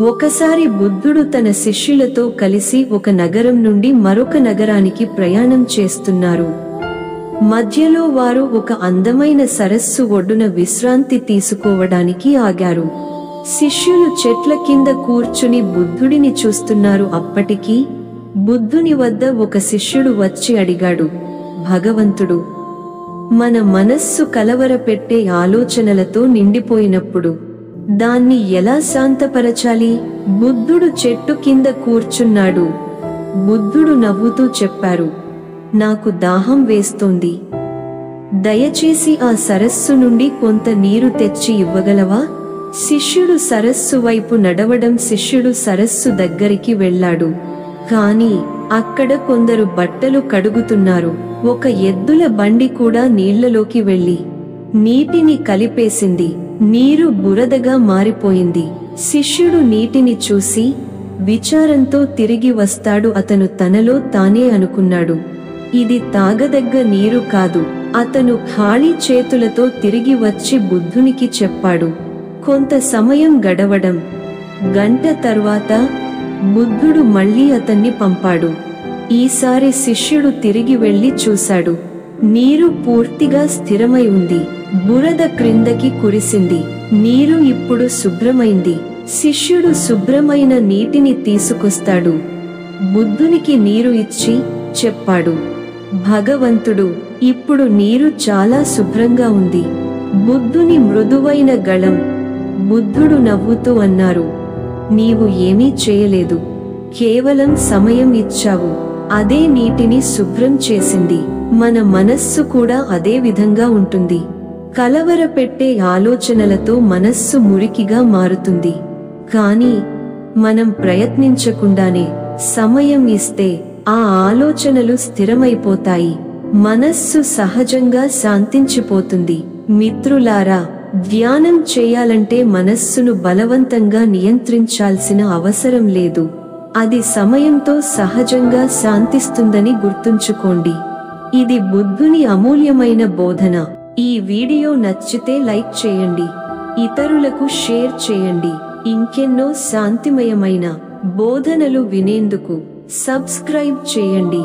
ఒకసారి బుద్ధుడు తన శిష్యులతో కలిసి ఒక నగరం నుండి మరొక నగరానికి ప్రయాణం చేస్తున్నారు. మధ్యలో వారు ఒక అందమైన సరస్సు ఒడ్డున విశ్రాంతి తీసుకోవడానికి ఆగారు. శిష్యులు చెట్ల కింద కూర్చుని బుద్ధుడిని చూస్తున్నారు. అప్పటికి బుద్ధుని వద్ద ఒక శిష్యుడు వచ్చి అడిగాడు, భగవంతుడు, మన మనస్సు కలవరపెట్టే ఆలోచనలతో నిండిపోయినప్పుడు దాన్ని ఎలా శాంతపరచాలి? బుద్ధుడు చెట్టు కింద కూర్చున్నాడు. బుద్ధుడు నవ్వుతూ చెప్పారు, నాకు దాహం వేస్తోంది. దయచేసి ఆ సరస్సు నుండి కొంత నీరు తెచ్చి ఇవ్వగలవా? శిష్యుడు సరస్సు వైపు నడవడం. శిష్యుడు సరస్సు దగ్గరికి వెళ్ళాడు. కాని అక్కడ కొందరు బట్టలు కడుగుతున్నారు. ఒక ఎద్దుల బండి కూడా నీళ్లలోకి వెళ్లి నీటిని కలిపేసింది. నీరు బురదగా మారిపోయింది. శిష్యుడు నీటిని చూసి విచారంతో తిరిగి వస్తాడు. అతను తనలో తానే అనుకున్నాడు, ఇది తాగదగ్గ నీరు కాదు. అతను ఖాళీ చేతులతో తిరిగి వచ్చి బుద్ధునికి చెప్పాడు. కొంత సమయం గడవడం. గంట తర్వాత బుద్ధుడు మళ్ళీ అతన్ని పంపాడు. ఈసారి శిష్యుడు తిరిగి వెళ్లి చూశాడు. నీరు పూర్తిగా స్థిరమై ఉంది. బురద క్రిందకి కురిసింది. నీరు ఇప్పుడు శుభ్రమైంది. శిష్యుడు శుభ్రమైన నీటిని తీసుకొస్తాడు. బుద్ధునికి నీరు ఇచ్చి చెప్పాడు, భగవంతుడు, ఇప్పుడు నీరు చాలా శుభ్రంగా ఉంది. బుద్ధుని మృదువైన గళం. బుద్ధుడు నవ్వుతూ అన్నారు, నీవు ఏమీ చేయలేదు, కేవలం సమయం ఇచ్చావు. అదే నీటిని శుభ్రం చేసింది. మన మనస్సు కూడా అదే విధంగా ఉంటుంది. కలవరపెట్టే ఆలోచనలతో మనస్సు మురికిగా మారుతుంది. కానీ మనం ప్రయత్నించకుండానే సమయం ఇస్తే ఆ ఆలోచనలు స్థిరమైపోతాయి. మనస్సు సహజంగా శాంతించిపోతుంది. మిత్రులారా, ధ్యానం చేయాలంటే మనస్సును బలవంతంగా నియంత్రించాల్సిన అవసరం లేదు. అది సమయంతో సహజంగా శాంతిస్తుందని గుర్తుంచుకోండి. ఇది బుద్ధుని అమూల్యమైన బోధన. ఈ వీడియో నచ్చితే లైక్ చేయండి, ఇతరులకు షేర్ చేయండి. ఇంకెన్నో శాంతిమయమైన బోధనలు వినేందుకు సబ్స్క్రైబ్ చేయండి.